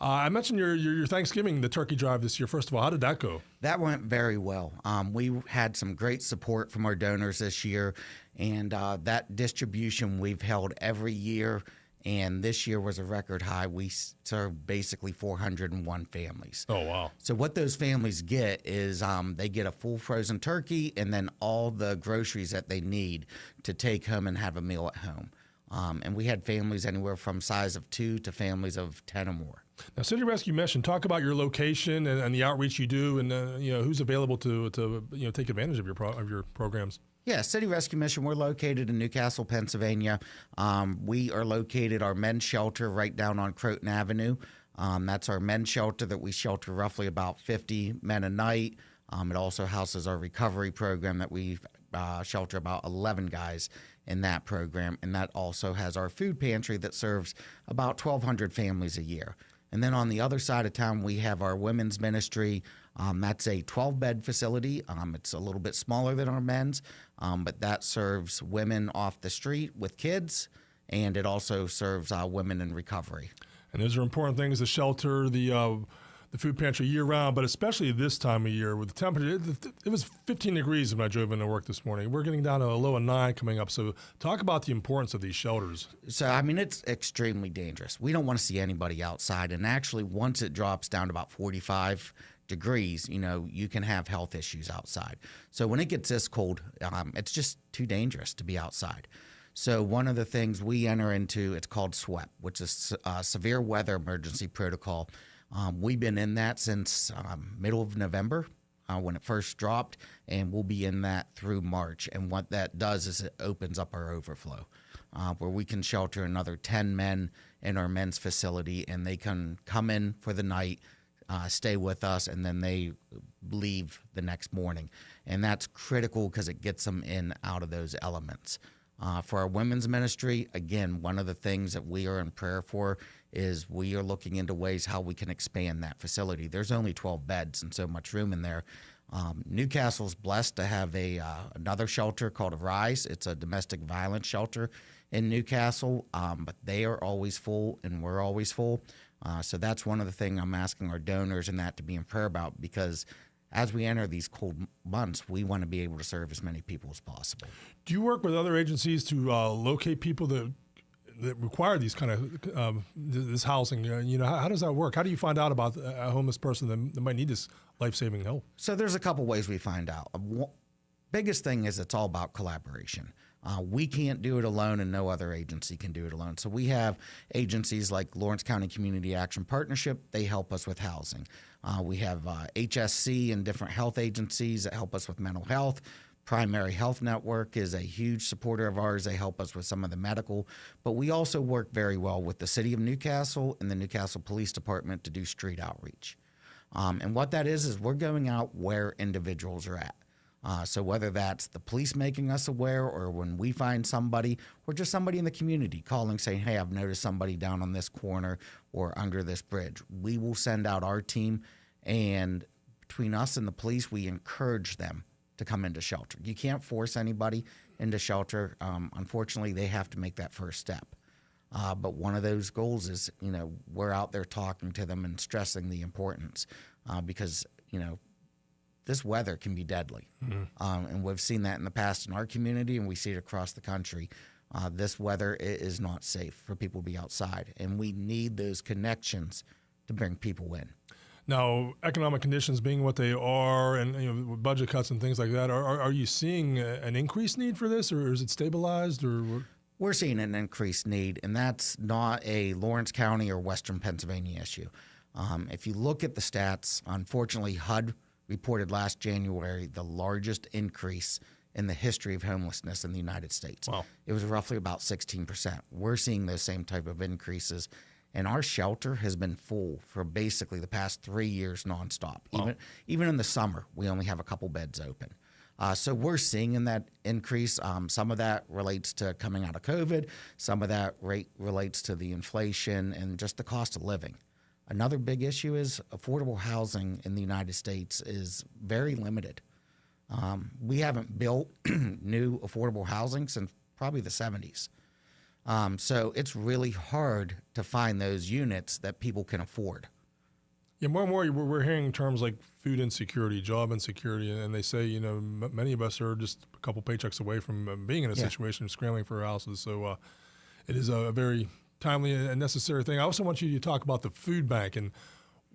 I mentioned your Thanksgiving, the turkey drive this year. First of all, how did that go? That went very well. We had some great support from our donors this year, and that distribution we've held every year, and this year was a record high. We served basically 401 families. Oh, wow. So what those families get is they get a full frozen turkey and then all the groceries that they need to take home and have a meal at home. And we had families anywhere from size of 2 to families of 10 or more. Now, City Rescue Mission, talk about your location and the outreach you do, and who's available to take advantage of your programs. Yeah, City Rescue Mission, we're located in Newcastle, Pennsylvania. We are located, our men's shelter, right down on Croton Avenue. That's our men's shelter that we shelter roughly about 50 men a night. It also houses our recovery program that we shelter about 11 guys in that program. And that also has our food pantry that serves about 1,200 families a year. And then on the other side of town, we have our women's ministry. That's a 12-bed facility. It's a little bit smaller than our men's, but that serves women off the street with kids, and it also serves women in recovery. And those are important things, the shelter, the food pantry year-round, but especially this time of year with the temperature. It was 15 degrees when I drove into work this morning. We're getting down to a low of 9 coming up. So talk about the importance of these shelters. So, I mean, it's extremely dangerous. We don't want to see anybody outside. And actually, once it drops down to about 45 degrees, you can have health issues outside. So when it gets this cold, it's just too dangerous to be outside. So one of the things we enter into, it's called SWEP, which is Severe Weather Emergency Protocol. We've been in that since middle of November when it first dropped, and we'll be in that through March. And what that does is it opens up our overflow, where we can shelter another 10 men in our men's facility, and they can come in for the night, stay with us, and then they leave the next morning. And that's critical because it gets them in out of those elements. For our women's ministry, again, one of the things that we are in prayer for is we are looking into ways how we can expand that facility. There's only 12 beds and so much room in there. Newcastle's blessed to have another shelter called Arise. It's a domestic violence shelter in Newcastle, but they are always full and we're always full. So that's one of the things I'm asking our donors and that to be in prayer about, because as we enter these cold months, we want to be able to serve as many people as possible. Do you work with other agencies to locate people that require these kind of this housing? How does that work? How do you find out about a homeless person that might need this life-saving help? So there's a couple ways we find out. Biggest thing is it's all about collaboration. We can't do it alone, and no other agency can do it alone. So we have agencies like Lawrence County Community Action Partnership. They help us with housing. We have HSC and different health agencies that help us with mental health. Primary Health Network is a huge supporter of ours. They help us with some of the medical. But we also work very well with the City of Newcastle and the Newcastle Police Department to do street outreach. And what that is we're going out where individuals are at. So whether that's the police making us aware, or when we find somebody, or just somebody in the community calling saying, hey, I've noticed somebody down on this corner or under this bridge, we will send out our team, and between us and the police, we encourage them to come into shelter. You can't force anybody into shelter. Unfortunately, they have to make that first step. But one of those goals is, we're out there talking to them and stressing the importance because, this weather can be deadly. Mm-hmm. And we've seen that in the past in our community, and we see it across the country. This weather is not safe for people to be outside, and we need those connections to bring people in. Now, economic conditions being what they are, and budget cuts and things like that, are you seeing an increased need for this, or is it stabilized? Or we're seeing an increased need, and that's not a Lawrence County or Western Pennsylvania issue. If you look at the stats, unfortunately, HUD reported last January the largest increase in the history of homelessness in the United States. Wow. It was roughly about 16%. We're seeing those same type of increases, and our shelter has been full for basically the past 3 years nonstop. Wow. Even in the summer, we only have a couple beds open. So we're seeing in that increase. Some of that relates to coming out of COVID. Some of that relates to the inflation and just the cost of living. Another big issue is affordable housing in the United States is very limited. We haven't built new affordable housing since probably the 70s. So it's really hard to find those units that people can afford. Yeah, more and more we're hearing terms like food insecurity, job insecurity, and they say, many of us are just a couple paychecks away from being in a situation of scrambling for houses. So it is a very timely and necessary thing. I also want you to talk about the food bank and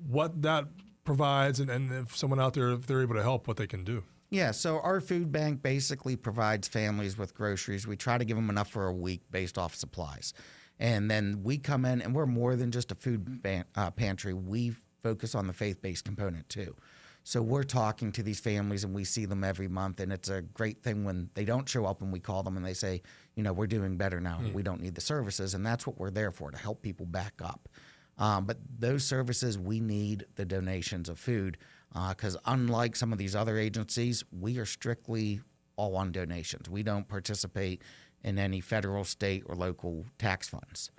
what that provides, and if someone out there, if they're able to help, what they can do. Yeah, so our food bank basically provides families with groceries. We try to give them enough for a week based off supplies. And then we come in, and we're more than just a food pantry. We focus on the faith-based component too. So we're talking to these families, and we see them every month, and it's a great thing when they don't show up and we call them and they say, we're doing better now. We don't need the services, and that's what we're there for, to help people back up. But those services, we need the donations of food because unlike some of these other agencies, we are strictly all on donations. We don't participate in any federal, state, or local tax funds.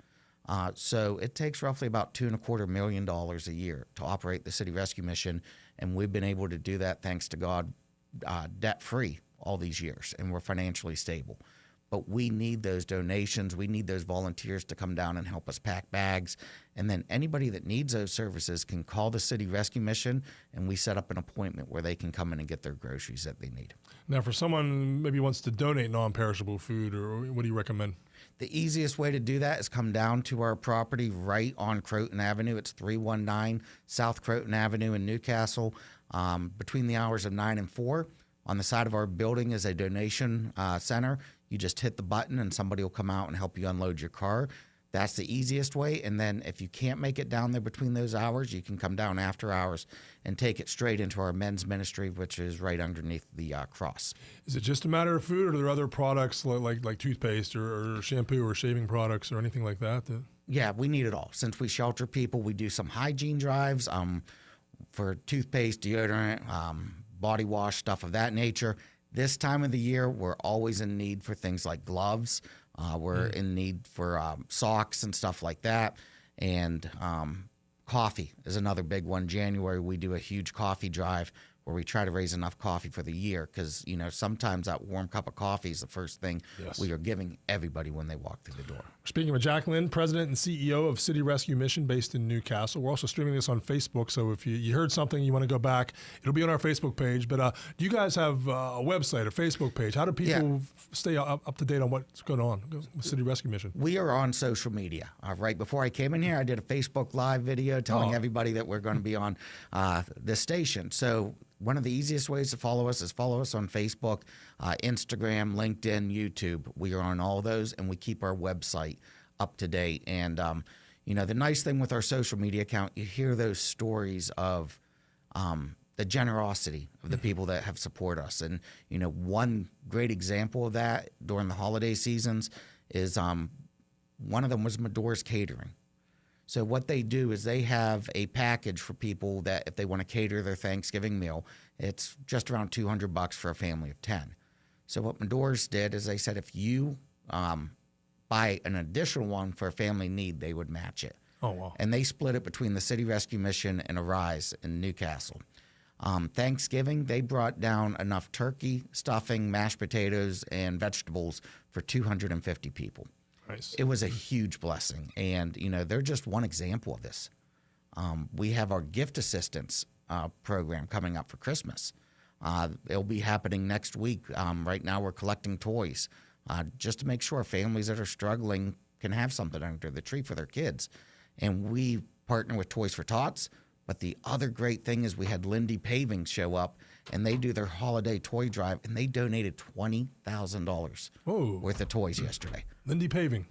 So it takes roughly about $2.25 million a year to operate the City Rescue Mission, and we've been able to do that, thanks to God, debt-free all these years, and we're financially stable. But we need those donations. We need those volunteers to come down and help us pack bags. And then anybody that needs those services can call the City Rescue Mission, and we set up an appointment where they can come in and get their groceries that they need. Now, for someone maybe wants to donate non-perishable food, or what do you recommend? The easiest way to do that is come down to our property right on Croton Avenue. It's 319 South Croton Avenue in Newcastle, between the hours of 9 and 4. On the side of our building is a donation center. You just hit the button and somebody will come out and help you unload your car. That's the easiest way. And then if you can't make it down there between those hours, you can come down after hours and take it straight into our men's ministry, which is right underneath the cross. Is it just a matter of food, or are there other products like toothpaste or shampoo or shaving products or anything like that? Yeah, we need it all. Since we shelter people, we do some hygiene drives for toothpaste, deodorant, body wash, stuff of that nature. This time of the year, we're always in need for things like gloves. We're in need for socks and stuff like that. And coffee is another big one. January, we do a huge coffee drive where we try to raise enough coffee for the year because, sometimes that warm cup of coffee is the first thing we are giving everybody when they walk through the door. We're speaking with Jack Lynn, President and CEO of City Rescue Mission based in Newcastle. We're also streaming this on Facebook, so if you heard something, you want to go back, it'll be on our Facebook page. But do you guys have a website, a Facebook page? How do people stay up to date on what's going on with City Rescue Mission? We are on social media. Right before I came in here, I did a Facebook Live video telling everybody that we're going to be on this station. So one of the easiest ways to follow us is follow us on Facebook, Instagram, LinkedIn, YouTube. We are on all those, and we keep our website up to date. And, the nice thing with our social media account, you hear those stories of the generosity of the people that have supported us. And, one great example of that during the holiday seasons is one of them was Medora's Catering. So what they do is they have a package for people that if they want to cater their Thanksgiving meal, it's just around $200 for a family of 10. So what Medora's did is they said if you buy an additional one for a family need, they would match it. Oh, wow. And they split it between the City Rescue Mission and Arise in Newcastle. Thanksgiving, they brought down enough turkey, stuffing, mashed potatoes, and vegetables for 250 people. Nice. It was a huge blessing. And, they're just one example of this. We have our gift assistance program coming up for Christmas. It'll be happening next week. Right now we're collecting toys just to make sure families that are struggling can have something under the tree for their kids. And we partner with Toys for Tots. But the other great thing is we had Lynn Paving show up, and they do their holiday toy drive, and they donated $20,000 worth of toys yesterday. Lynn Paving.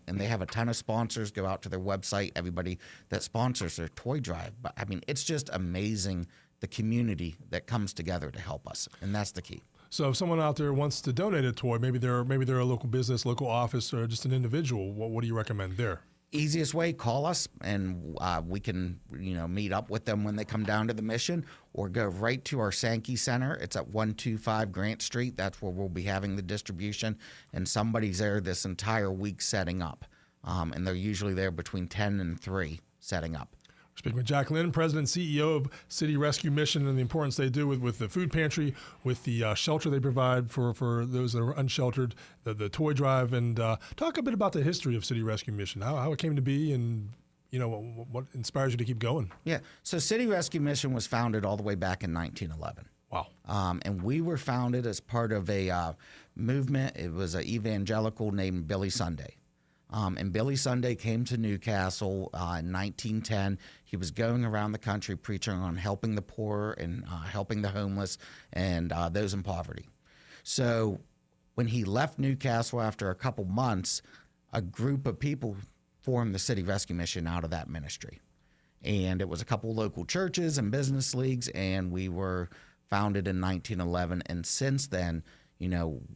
And they have a ton of sponsors. Go out to their website, everybody that sponsors their toy drive. But, it's just amazing the community that comes together to help us, and that's the key. So if someone out there wants to donate a toy, maybe they're a local business, local office, or just an individual, what do you recommend there? Easiest way, call us, and we can, meet up with them when they come down to the mission, or go right to our Sankey Center. It's at 125 Grant Street. That's where we'll be having the distribution, and somebody's there this entire week setting up. And they're usually there between 10 and 3 setting up. Speaking with Jack Lynn, President and CEO of City Rescue Mission, and the importance they do with the food pantry, with the shelter they provide for those that are unsheltered, the toy drive, and talk a bit about the history of City Rescue Mission, how it came to be, and what inspires you to keep going. Yeah, so City Rescue Mission was founded all the way back in 1911. Wow. And we were founded as part of a movement. It was an evangelical named Billy Sunday. And Billy Sunday came to Newcastle in 1910. He was going around the country preaching on helping the poor and helping the homeless and those in poverty. So when he left Newcastle after a couple months, a group of people formed the City Rescue Mission out of that ministry. And it was a couple local churches and business leagues, and we were founded in 1911. And since then,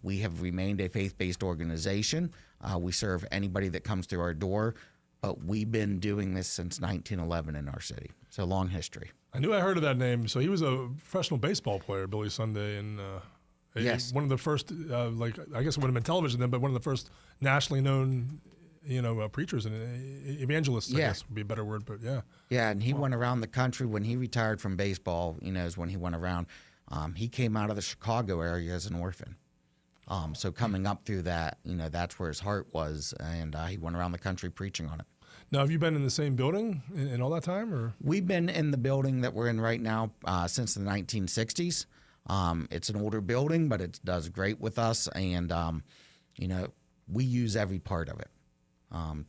we have remained a faith-based organization. We serve anybody that comes through our door, but we've been doing this since 1911 in our city. So long history. I knew I heard of that name. So he was a professional baseball player, Billy Sunday, and yes, one of the first, I guess it would have been television then, but one of the first nationally known, preachers and evangelists, I guess would be a better word, but yeah. Yeah, and he went around the country when he retired from baseball, is when he went around. He came out of the Chicago area as an orphan. So coming up through that, that's where his heart was, and he went around the country preaching on it. Now, have you been in the same building in all that time, or? We've been in the building that we're in right now since the 1960s. It's an older building, but it does great with us, and, we use every part of it.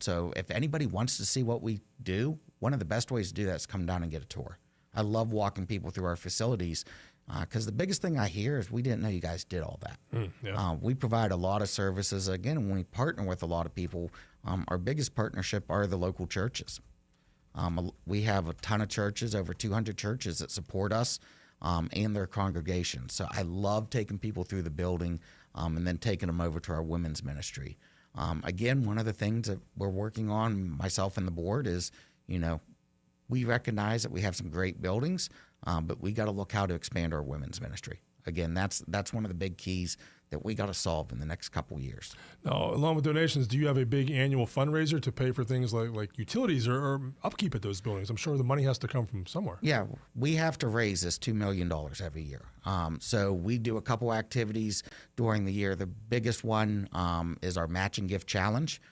So if anybody wants to see what we do, one of the best ways to do that is come down and get a tour. I love walking people through our facilities. Because the biggest thing I hear is we didn't know you guys did all that. We provide a lot of services. Again, when we partner with a lot of people, our biggest partnership are the local churches. We have a ton of churches, over 200 churches that support us and their congregations. So I love taking people through the building and then taking them over to our women's ministry. Again, one of the things that we're working on, myself and the board, is, we recognize that we have some great buildings, but we got to look how to expand our women's ministry. Again, that's one of the big keys that we got to solve in the next couple of years. Now, along with donations, do you have a big annual fundraiser to pay for things like utilities or upkeep at those buildings? I'm sure the money has to come from somewhere. Yeah, we have to raise this $2 million every year. So we do a couple activities during the year. The biggest one is our matching gift challenge.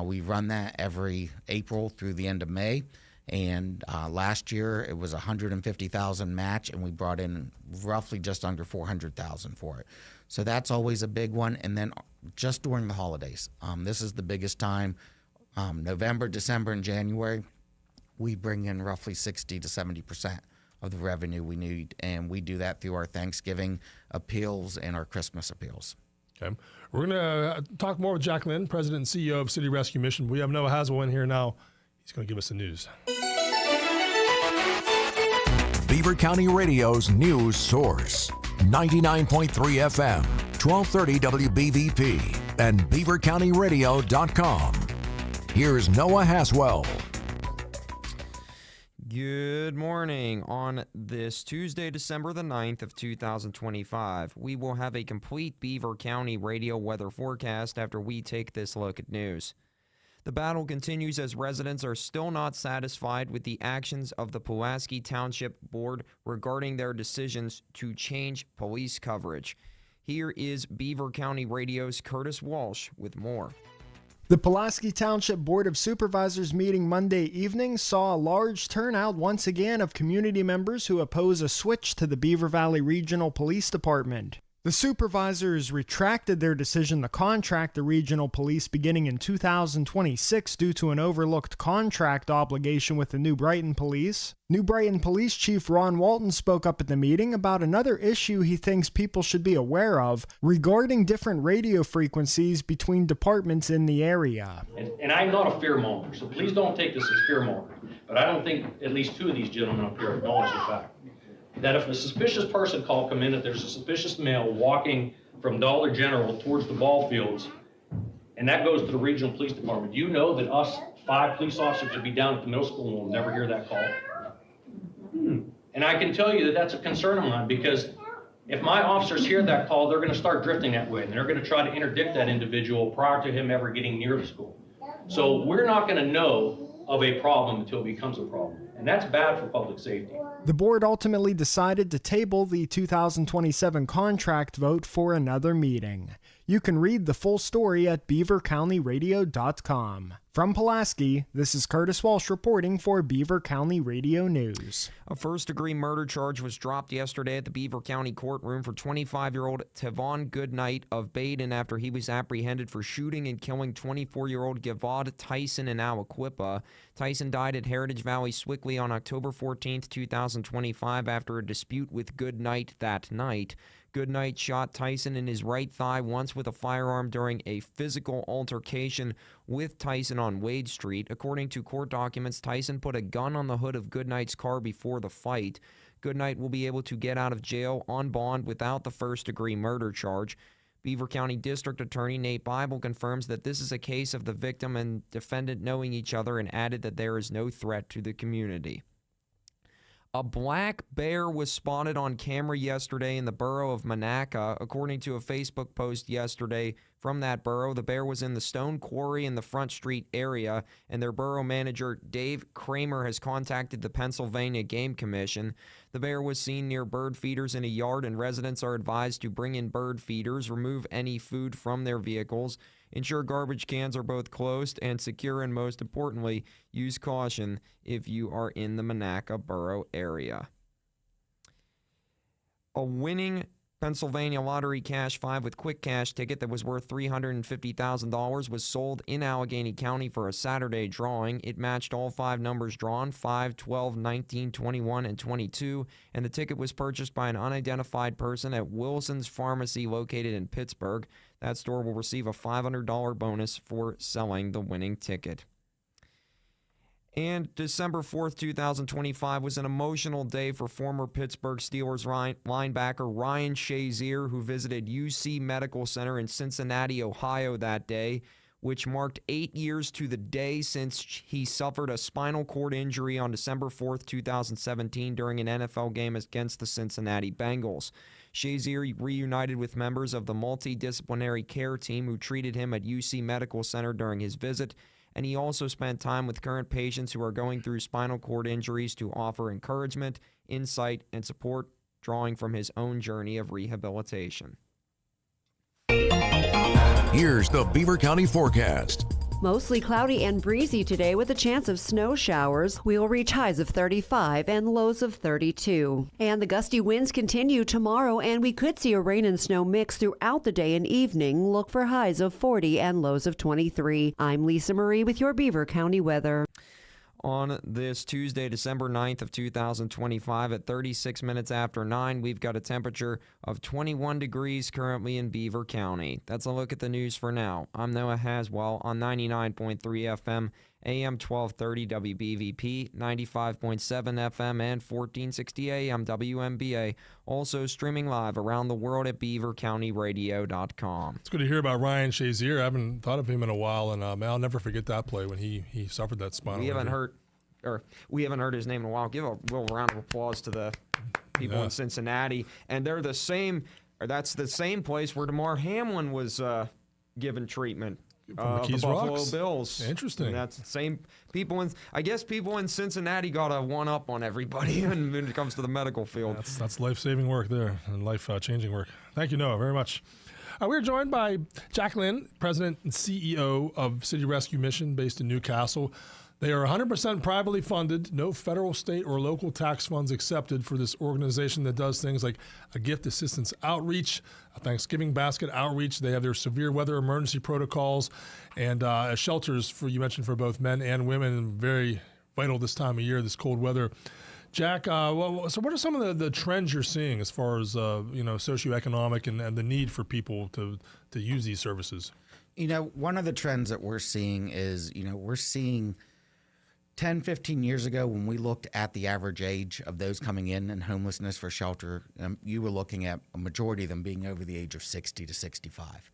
We run that every April through the end of May. And last year it was $150,000 match, and we brought in roughly just under $400,000 for it. So that's always a big one. And then just during the holidays, this is the biggest time. November, December, and January, we bring in roughly 60 to 70% of the revenue we need, and we do that through our Thanksgiving appeals and our Christmas appeals. Okay, we're going to talk more with Jack Lynn, President and CEO of City Rescue Mission. We have Noah Haswell in here now. He's going to give us the news. Beaver County Radio's news source. 99.3 FM, 1230 WBVP, and beavercountyradio.com. Here's Noah Haswell. Good morning. On this Tuesday, December the 9th of 2025, we will have a complete Beaver County radio weather forecast after we take this look at news. The battle continues as residents are still not satisfied with the actions of the Pulaski Township Board regarding their decisions to change police coverage. Here is Beaver County Radio's Curtis Walsh with more. The Pulaski Township Board of Supervisors meeting Monday evening saw a large turnout once again of community members who oppose a switch to the Beaver Valley Regional Police Department. The supervisors retracted their decision to contract the regional police beginning in 2026 due to an overlooked contract obligation with the New Brighton Police. New Brighton Police Chief Ron Walton spoke up at the meeting about another issue he thinks people should be aware of regarding different radio frequencies between departments in the area. And I'm not a fearmonger, so please don't take this as fearmonger. But I don't think at least two of these gentlemen up here acknowledge the fact that if a suspicious person call come in, that there's a suspicious male walking from Dollar General towards the ball fields, and that goes to the regional police department, you know that us 5 police officers would be down at the middle school and will never hear that call. And I can tell you that that's a concern of mine, because if my officers hear that call, they're going to start drifting that way, and they're going to try to interdict that individual prior to him ever getting near the school. So we're not going to know of a problem until it becomes a problem. And that's bad for public safety. The board ultimately decided to table the 2027 contract vote for another meeting. You can read the full story at beavercountyradio.com. From Pulaski, this is Curtis Walsh reporting for Beaver County Radio News. A first-degree murder charge was dropped yesterday at the Beaver County courtroom for 25-year-old Tavon Goodnight of Baden after he was apprehended for shooting and killing 24-year-old Gavad Tyson in Aliquippa. Tyson died at Heritage Valley Swickley on October 14, 2025 after a dispute with Goodnight that night. Goodnight shot Tyson in his right thigh once with a firearm during a physical altercation with Tyson on Wade Street. According to court documents, Tyson put a gun on the hood of Goodnight's car before the fight. Goodnight will be able to get out of jail on bond without the first-degree murder charge. Beaver County District Attorney Nate Bible confirms that this is a case of the victim and defendant knowing each other and added that there is no threat to the community. A black bear was spotted on camera yesterday in the borough of Monaca. According to a Facebook post yesterday from that borough, the bear was in the Stone Quarry in the Front Street area, and their borough manager, Dave Kramer, has contacted the Pennsylvania Game Commission. The bear was seen near bird feeders in a yard, and residents are advised to bring in bird feeders, remove any food from their vehicles, ensure garbage cans are both closed and secure, and most importantly, use caution if you are in the Monaca borough area. A winning Pennsylvania Lottery Cash 5 with Quick Cash ticket that was worth $350,000 was sold in Allegheny County for a Saturday drawing. It matched all 5 numbers drawn, 5, 12, 19, 21, and 22, and the ticket was purchased by an unidentified person at Wilson's Pharmacy located in Pittsburgh. That store will receive a $500 bonus for selling the winning ticket. And December 4th, 2025 was an emotional day for former Pittsburgh Steelers linebacker Ryan Shazier, who visited UC Medical Center in Cincinnati, Ohio that day, which marked 8 years to the day since he suffered a spinal cord injury on December 4th, 2017 during an NFL game against the Cincinnati Bengals. Shazier reunited with members of the multidisciplinary care team who treated him at UC Medical Center during his visit, and he also spent time with current patients who are going through spinal cord injuries to offer encouragement, insight, and support, drawing from his own journey of rehabilitation. Here's the Beaver County forecast. Mostly cloudy and breezy today with a chance of snow showers. We'll reach highs of 35 and lows of 32. And the gusty winds continue tomorrow, and we could see a rain and snow mix throughout the day and evening. Look for highs of 40 and lows of 23. I'm Lisa Marie with your Beaver County weather. On this Tuesday, December 9th of 2025 at 36 minutes after 9, we've got a temperature of 21 degrees currently in Beaver County. That's a look at the news for now. I'm Noah Haswell on 99.3 FM, AM 1230 WBVP, 95.7 FM, and 1460 AM WMBA. Also streaming live around the world at beavercountyradio.com. It's good to hear about Ryan Shazier. I haven't thought of him in a while, and I'll never forget that play when he suffered that spinal injury. We haven't heard his name in a while. Give a little round of applause to the people in Cincinnati. And they're the same, or that's the same place where DeMar Hamlin was given treatment. From The Buffalo Rocks? Bills. Interesting. And that's the same people in. I guess people in Cincinnati got a one-up on everybody when it comes to the medical field. That's life-saving work there and life-changing work. Thank you, Noah, very much. We're joined by Jack Lynn, President and CEO of City Rescue Mission based in Newcastle. They are 100% privately funded, no federal, state, or local tax funds accepted for this organization that does things like a gift assistance outreach, a Thanksgiving basket outreach. They have their severe weather emergency protocols and shelters, you mentioned, for both men and women, very vital this time of year, this cold weather. Jack, so what are some of the trends you're seeing as far as socioeconomic and the need for people to use these services? One of the trends that we're seeing is, we're seeing 10, 15 years ago, when we looked at the average age of those coming in and homelessness for shelter, you were looking at a majority of them being over the age of 60 to 65.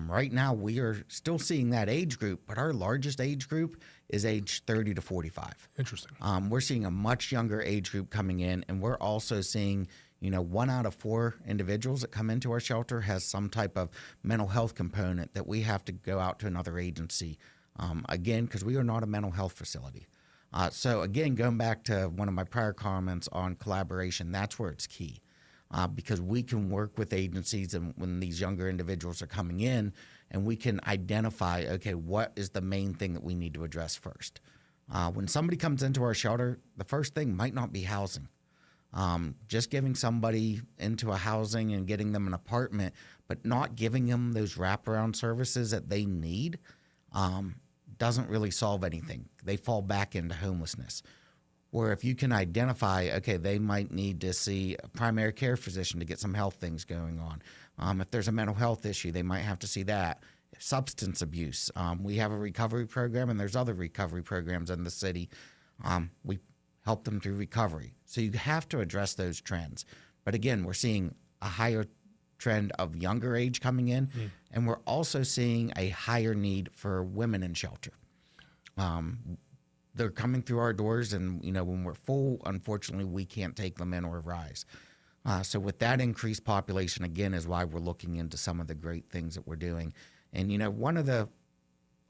Right now, we are still seeing that age group, but our largest age group is age 30 to 45. Interesting. We're seeing a much younger age group coming in, and we're also seeing 1 out of 4 individuals that come into our shelter has some type of mental health component that we have to go out to another agency. Again, because we are not a mental health facility. So again, going back to one of my prior comments on collaboration, that's where it's key. Because we can work with agencies and when these younger individuals are coming in, and we can identify, okay, what is the main thing that we need to address first? When somebody comes into our shelter, the first thing might not be housing. Just giving somebody into a housing and getting them an apartment, but not giving them those wraparound services that they need doesn't really solve anything. They fall back into homelessness. Where if you can identify, okay, they might need to see a primary care physician to get some health things going on. If there's a mental health issue, they might have to see that. Substance abuse. We have a recovery program, and there's other recovery programs in the city. We help them through recovery. So you have to address those trends. But again, we're seeing a higher trend of younger age coming in, and we're also seeing a higher need for women in shelter. They're coming through our doors, and when we're full, unfortunately, we can't take them in or rise. So with that increased population, again, is why we're looking into some of the great things that we're doing. And one of the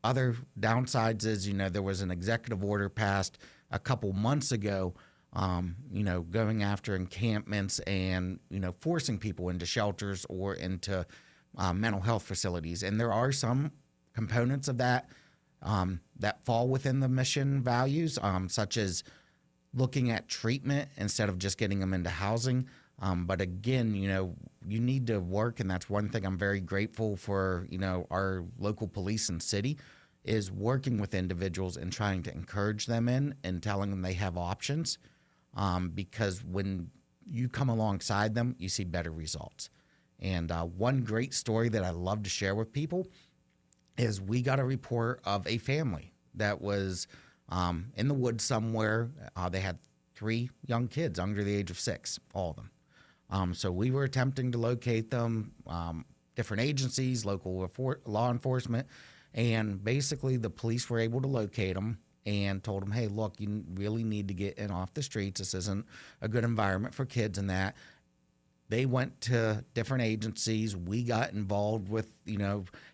other downsides is there was an executive order passed a couple months ago, going after encampments and forcing people into shelters or into mental health facilities. And there are some components of that that fall within the mission values, such as looking at treatment instead of just getting them into housing. But again, you need to work, and that's one thing I'm very grateful for, our local police and city is working with individuals and trying to encourage them in and telling them they have options. Because when you come alongside them, you see better results. And one great story that I love to share with people is we got a report of a family that was in the woods somewhere. They had 3 young kids under the age of 6, all of them. So we were attempting to locate them, different agencies, local law enforcement, and basically the police were able to locate them and told them, hey, look, you really need to get in off the streets. This isn't a good environment for kids and that. They went to different agencies. We got involved with,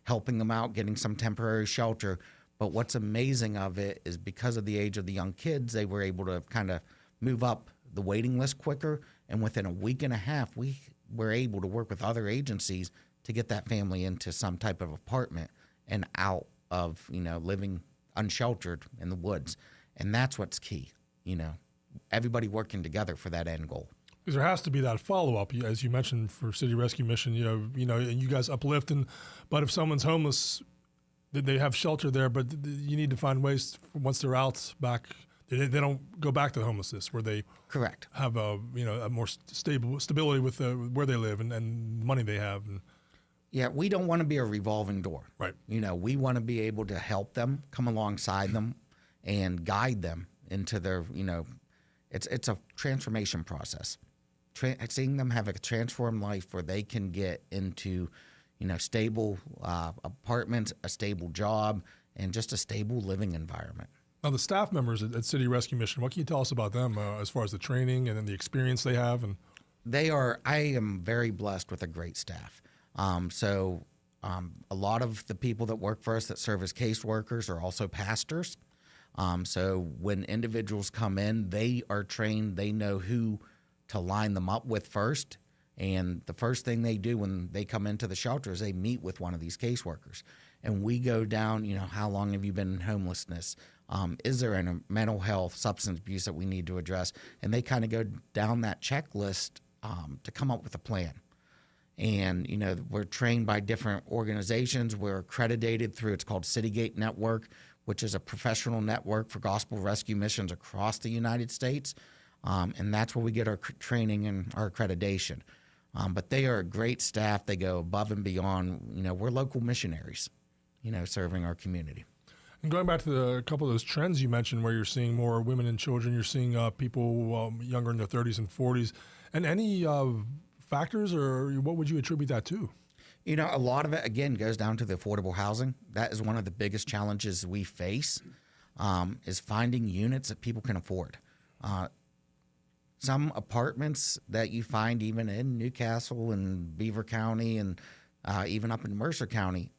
helping them out, getting some temporary shelter. But what's amazing of it is because of the age of the young kids, they were able to kind of move up the waiting list quicker. And within a week and a half, we were able to work with other agencies to get that family into some type of apartment and out of, living unsheltered in the woods. And that's what's key, everybody working together for that end goal. Because there has to be that follow-up, as you mentioned, for City Rescue Mission, and you guys uplift. But if someone's homeless, they have shelter there, but you need to find ways once they're out back, they don't go back to homelessness where they correct have a more stability with where they live and money they have. Yeah, we don't want to be a revolving door. Right. We want to be able to help them, come alongside them, and guide them into their, it's a transformation process. Seeing them have a transformed life where they can get into, stable apartments, a stable job, and just a stable living environment. Now, the staff members at City Rescue Mission, what can you tell us about them as far as the training and then the experience they have? And I am very blessed with a great staff. A lot of the people that work for us that serve as caseworkers are also pastors. So when individuals come in, they are trained, they know who to line them up with first. And the first thing they do when they come into the shelter is they meet with one of these caseworkers. And we go down, how long have you been in homelessness? Is there any mental health, substance abuse that we need to address? And they kind of go down that checklist to come up with a plan. And, we're trained by different organizations. We're accredited through, it's called Citygate Network, which is a professional network for gospel rescue missions across the United States. And that's where we get our training and our accreditation. But they are a great staff. They go above and beyond. We're local missionaries, serving our community. And going back to a couple of those trends you mentioned where you're seeing more women and children, you're seeing people younger in their 30s and 40s. And any factors, or what would you attribute that to? A lot of it, again, goes down to the affordable housing. That is one of the biggest challenges we face, is finding units that people can afford. Some apartments that you find even in Newcastle and Beaver County and even up in Mercer County,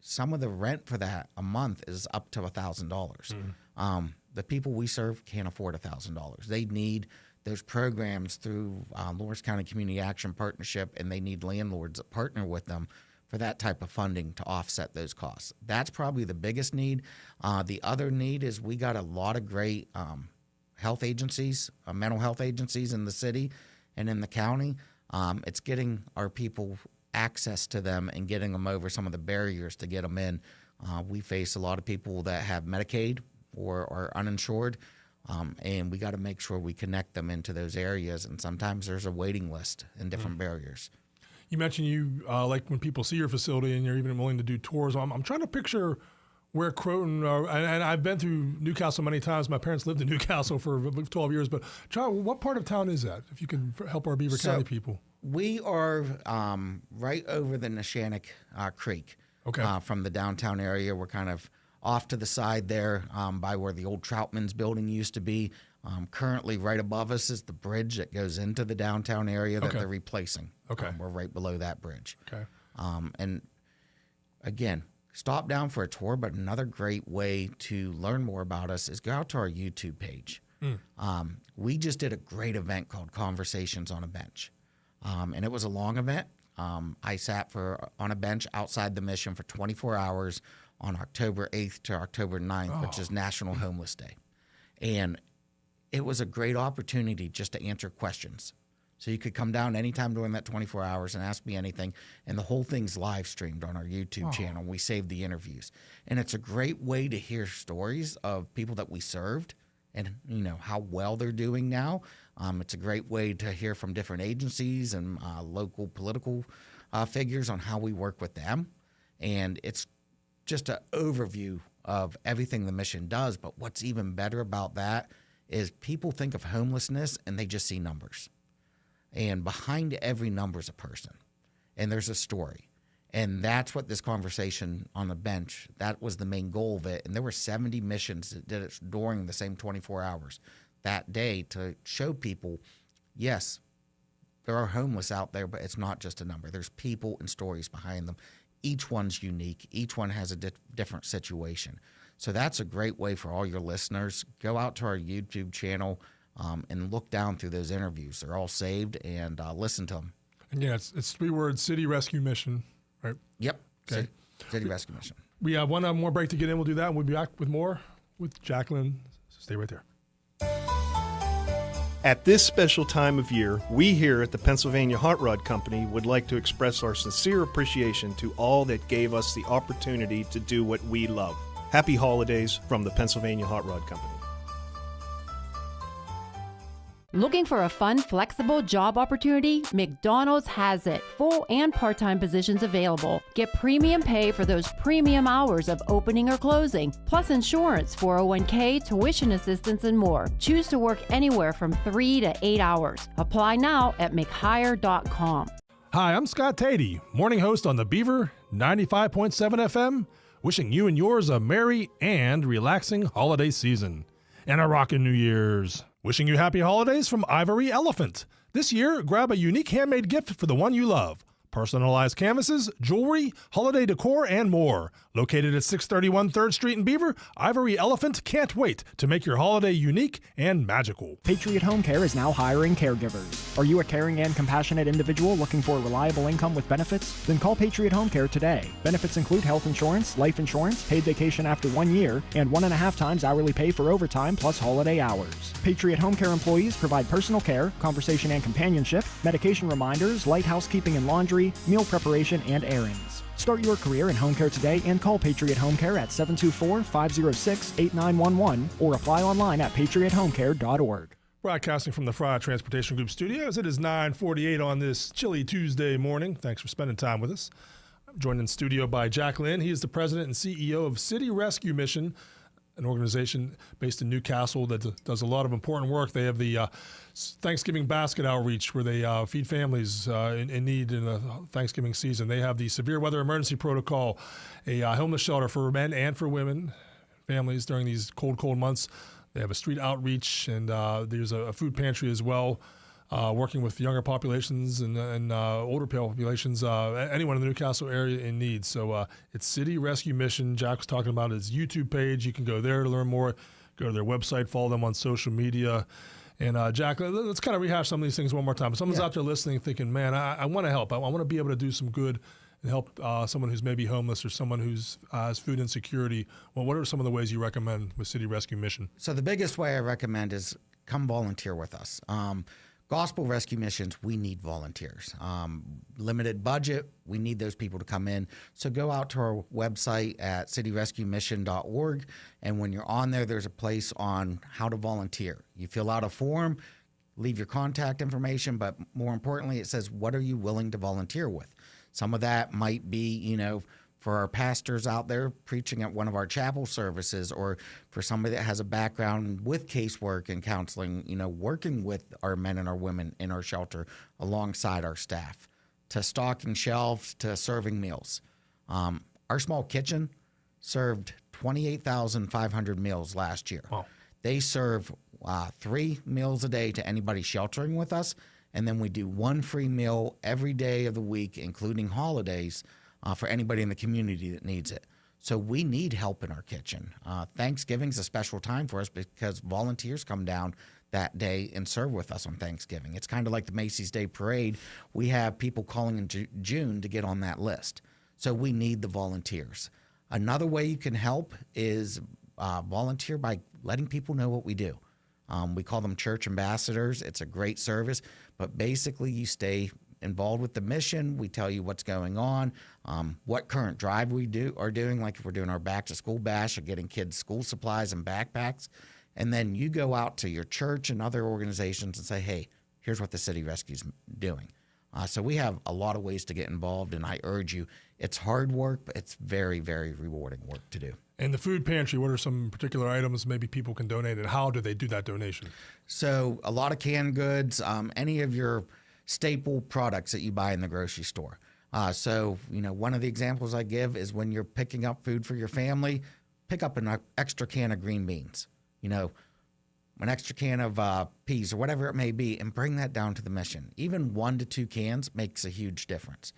some of the rent for that a month is up to $1,000. the people we serve can't afford $1,000. They need those programs through Lawrence County Community Action Partnership, and they need landlords that partner with them for that type of funding to offset those costs. That's probably the biggest need. The other need is we got a lot of great health agencies, mental health agencies in the city and in the county. It's getting our people access to them and getting them over some of the barriers to get them in. We face a lot of people that have Medicaid or are uninsured, and we got to make sure we connect them into those areas. And sometimes there's a waiting list and different barriers. You mentioned you like when people see your facility and you're even willing to do tours. I'm trying to picture where Croton, and I've been through Newcastle many times. My parents lived in Newcastle for 12 years. But what part of town is that, if you can help our Beaver County people? We are right over the Neshannock Creek. Okay. From the downtown area. We're kind of off to the side there by where the old Troutman's building used to be. Currently, right above us is the bridge that goes into the downtown area that they're replacing. Okay. We're right below that bridge. Okay. And again, stop down for a tour, but another great way to learn more about us is go out to our YouTube page. We just did a great event called Conversations on a Bench. And it was a long event. I sat on a bench outside the mission for 24 hours on October 8th to October 9th, which is National Homeless Day. And it was a great opportunity just to answer questions. So you could come down anytime during that 24 hours and ask me anything. And the whole thing's live streamed on our YouTube channel. We saved the interviews. And it's a great way to hear stories of people that we served and, how well they're doing now. It's a great way to hear from different agencies and local political figures on how we work with them. And it's just an overview of everything the mission does. But what's even better about that is people think of homelessness and they just see numbers. And behind every number is a person. And there's a story. And that's what this conversation on the bench, that was the main goal of it. And there were 70 missions that did it during the same 24 hours that day to show people, yes, there are homeless out there, but it's not just a number. There's people and stories behind them. Each one's unique. Each one has a different situation. So that's a great way for all your listeners. Go out to our YouTube channel and look down through those interviews. They're all saved, and listen to them. And yeah, it's 3 words: City Rescue Mission, right? Yep. Okay. City Rescue Mission. We have one more break to get in. We'll do that, and we'll be back with more with Jacqueline. So stay right there. At this special time of year, we here at the Pennsylvania Hot Rod Company would like to express our sincere appreciation to all that gave us the opportunity to do what we love. Happy holidays from the Pennsylvania Hot Rod Company. Looking for a fun, flexible job opportunity? McDonald's has it. Full and part-time positions available. Get premium pay for those premium hours of opening or closing, plus insurance, 401k, tuition assistance, and more. Choose to work anywhere from 3 to 8 hours. Apply now at mchire.com. Hi, I'm Scott Tatey, morning host on the Beaver 95.7 FM, wishing you and yours a merry and relaxing holiday season and a rockin' New Year's. Wishing you happy holidays from Ivory Elephant. This year, grab a unique handmade gift for the one you love. Personalized canvases, jewelry, holiday decor, and more. Located at 631 3rd Street in Beaver, Ivory Elephant can't wait to make your holiday unique and magical. Patriot Home Care is now hiring caregivers. Are you a caring and compassionate individual looking for a reliable income with benefits? Then call Patriot Home Care today. Benefits include health insurance, life insurance, paid vacation after 1 year, and 1.5 times hourly pay for overtime plus holiday hours. Patriot Home Care employees provide personal care, conversation and companionship, medication reminders, light housekeeping and laundry, meal preparation, and errands. Start your career in home care today and call Patriot Home Care at 724-506-8911 or apply online at patriothomecare.org. Broadcasting from the Fry Transportation Group studios, it is 9:48 on this chilly Tuesday morning. Thanks for spending time with us. I'm joined in studio by Jack Lynn. He is the president and CEO of City Rescue Mission, an organization based in Newcastle that does a lot of important work. They have the Thanksgiving basket outreach where they feed families in need in the Thanksgiving season. They have the severe weather emergency protocol, a homeless shelter for men and for women, families during these cold months. They have a street outreach, and there's a food pantry as well, working with younger populations and older populations, anyone in the Newcastle area in need. So it's City Rescue Mission. Jack was talking about his YouTube page. You can go there to learn more. go to their website, follow them on social media. And Jack, let's kind of rehash some of these things one more time. If someone's out there listening thinking, man, I want to help. I want to be able to do some good and help someone who's maybe homeless or someone who's has food insecurity. Well, what are some of the ways you recommend with City Rescue Mission? So the biggest way I recommend is come volunteer with us. Gospel Rescue Missions, we need volunteers. Limited budget, we need those people to come in. So go out to our website at cityrescuemission.org, and when you're on there, there's a place on how to volunteer. You fill out a form, leave your contact information, but more importantly, it says, what are you willing to volunteer with? Some of that might be, for our pastors out there preaching at one of our chapel services, or for somebody that has a background with casework and counseling, working with our men and our women in our shelter alongside our staff, to stocking shelves, to serving meals. Our small kitchen served 28,500 meals last year. Wow. They serve 3 meals a day to anybody sheltering with us, and then we do 1 free meal every day of the week, including holidays, for anybody in the community that needs it. So we need help in our kitchen. Thanksgiving's a special time for us because volunteers come down that day and serve with us on Thanksgiving. It's kind of like the Macy's Day Parade. We have people calling in June to get on that list. So we need the volunteers. Another way you can help is volunteer by letting people know what we do. We call them church ambassadors. It's a great service, but basically you stay involved with the mission. We tell you what's going on, what current drive we are doing, like if we're doing our back to school bash or getting kids school supplies and backpacks. And then you go out to your church and other organizations and say, hey, here's what the City Rescue's doing. So we have a lot of ways to get involved, and I urge you, it's hard work, but it's very, very rewarding work to do. And the food pantry, what are some particular items maybe people can donate, and how do they do that donation? So a lot of canned goods, any of your staple products that you buy in the grocery store. So, one of the examples I give is when you're picking up food for your family, pick up an extra can of green beans, an extra can of peas or whatever it may be, and bring that down to the mission. Even 1 to 2 cans makes a huge difference.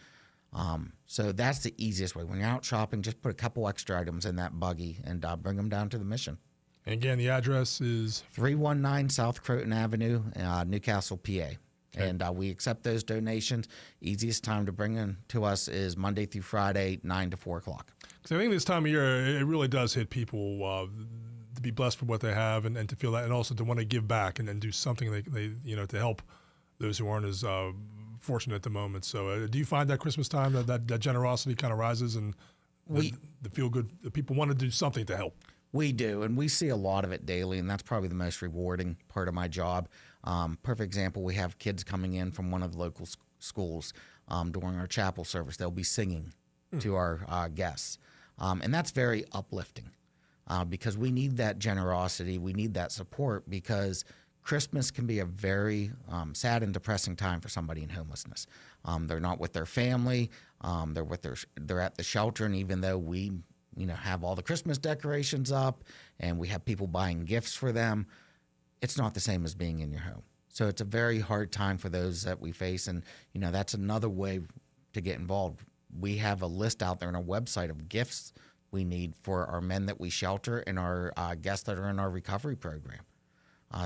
So that's the easiest way. When you're out shopping, just put a couple extra items in that buggy and bring them down to the mission. And again, the address is 319 South Croton Avenue, Newcastle, PA. Okay. And we accept those donations. Easiest time to bring them to us is Monday through Friday, 9 to 4 o'clock. Because I think this time of year, it really does hit people to be blessed for what they have and to feel that, and also to want to give back and do something they to help those who aren't as fortunate at the moment. So do you find that Christmas time that generosity kind of rises and the feel good, the people want to do something to help? We do, and we see a lot of it daily, and that's probably the most rewarding part of my job. Perfect example, we have kids coming in from one of the local schools during our chapel service. They'll be singing to our guests, and that's very uplifting because we need that generosity. We need that support because Christmas can be a very sad and depressing time for somebody in homelessness. They're not with their family. They're at the shelter, and even though we have all the Christmas decorations up and we have people buying gifts for them, it's not the same as being in your home. So it's a very hard time for those that we face. And, that's another way to get involved. We have a list out there on our website of gifts we need for our men that we shelter and our guests that are in our recovery program.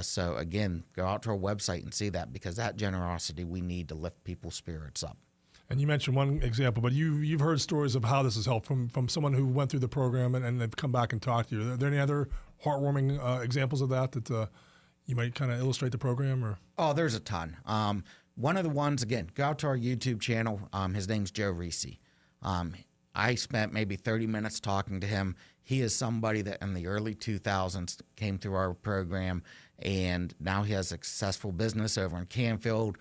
So again, go out to our website and see that, because that generosity we need to lift people's spirits up. And you mentioned one example, but you've heard stories of how this has helped from someone who went through the program and they've come back and talked to you. Are there any other heartwarming examples of that you might kind of illustrate the program? Or Oh, there's a ton. One of the ones, again, go out to our YouTube channel. His name's Joe Reese. I spent maybe 30 minutes talking to him. He is somebody that in the early 2000s came through our program, and now he has a successful business over in Canfield.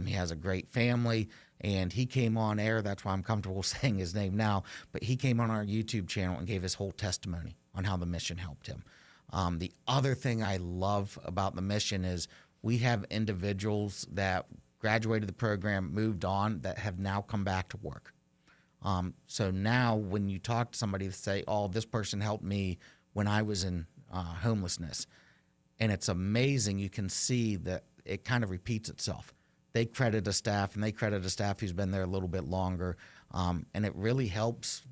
He has a great family, and he came on air. That's why I'm comfortable saying his name now. But he came on our YouTube channel and gave his whole testimony on how the mission helped him. The other thing I love about the mission is we have individuals that graduated the program, moved on, that have now come back to work. So now when you talk to somebody, say, oh, this person helped me when I was in homelessness. And it's amazing. You can see that it kind of repeats itself. They credit a staff, and they credit a staff who's been there a little bit longer. And it really helps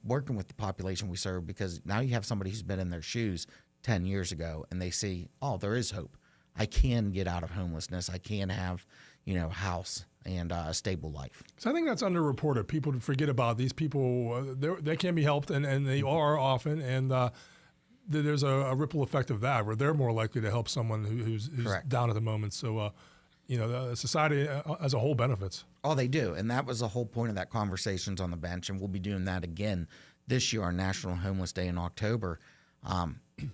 working with the population we serve, because now you have somebody who's been in their shoes 10 years ago, and they see, oh, there is hope. I can get out of homelessness. I can have, a house and a stable life. So I think that's underreported. People forget about these people. They can be helped, and they are often. And there's a ripple effect of that, where they're more likely to help someone who's down at the moment. So, society as a whole benefits. Oh, they do. And that was the whole point of that Conversations on the Bench. And we'll be doing that again this year on National Homeless Day in October.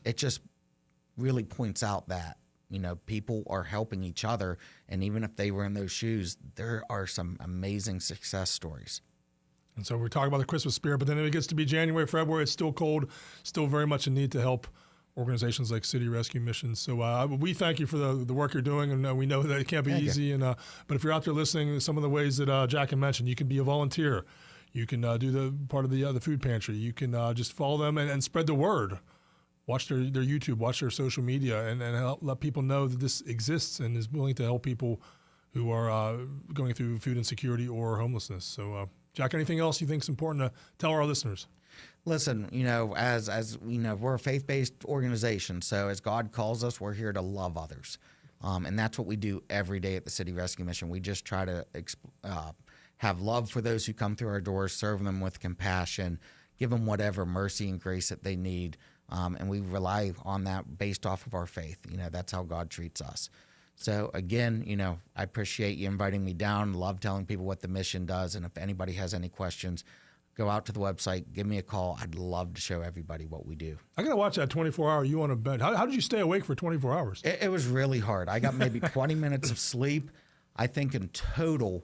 It just really points out that, people are helping each other. And even if they were in those shoes, there are some amazing success stories. And so we're talking about the Christmas spirit, but then it gets to be January, February. It's still cold, still very much in need to help organizations like City Rescue Missions. So we thank you for the work you're doing, and we know that it can't be easy. And but if you're out there listening, some of the ways that Jack had mentioned, you can be a volunteer. You can do the part of the food pantry. You can just follow them and spread the word. Watch their YouTube, watch their social media, and help let people know that this exists and is willing to help people who are going through food insecurity or homelessness. So, Jack, anything else you think is important to tell our listeners? Listen, as we're a faith-based organization, so as God calls us, we're here to love others. And that's what we do every day at the City Rescue Mission. We just try to have love for those who come through our doors, serve them with compassion, give them whatever mercy and grace that they need. And we rely on that based off of our faith. That's how God treats us. So again, I appreciate you inviting me down. Love telling people what the mission does. And if anybody has any questions, go out to the website, give me a call. I'd love to show everybody what we do. I got to watch that 24-hour you on a bed. How did you stay awake for 24 hours? It was really hard. I got maybe 20 minutes of sleep. I think in total,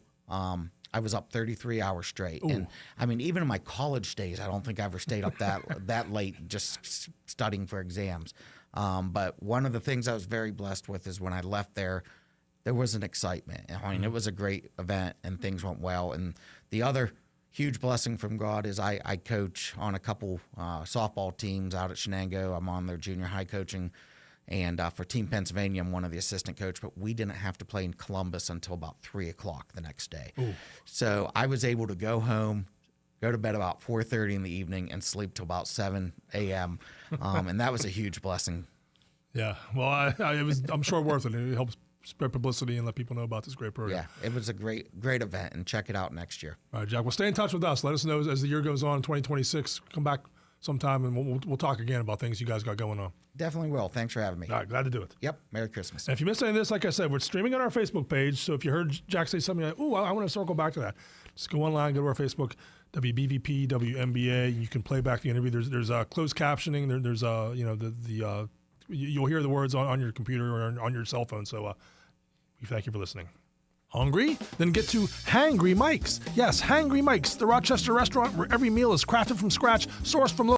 I was up 33 hours straight. Ooh. And I mean, even in my college days, I don't think I ever stayed up that late just studying for exams. But one of the things I was very blessed with is when I left there was an excitement. I mean, it was a great event and things went well. And the other huge blessing from God is I coach on a couple softball teams out at Shenango. I'm on their junior high coaching. And for Team Pennsylvania, I'm one of the assistant coach, but we didn't have to play in Columbus until about 3 o'clock the next day. Ooh. So I was able to go home, go to bed about 4:30 in the evening, and sleep till about 7 a.m. And that was a huge blessing. Yeah, well, I'm sure worth it. It helps spread publicity and let people know about this great program. Yeah, it was a great event, and check it out next year. All right, Jack, well, stay in touch with us. Let us know as the year goes on, 2026. Come back sometime, and we'll talk again about things you guys got going on. Definitely will. Thanks for having me. All right, glad to do it. Yep, Merry Christmas. And if you missed any of this, like I said, we're streaming on our Facebook page, so if you heard Jack say something like, I want to circle back to that, just go online, go to our Facebook, WBVP, WMBA. You can play back the interview. There's closed captioning. There's you'll hear the words on your computer or on your cell phone, so we thank you for listening. Hungry? Then get to Hangry Mike's. Yes, Hangry Mike's, the Rochester restaurant where every meal is crafted from scratch, sourced from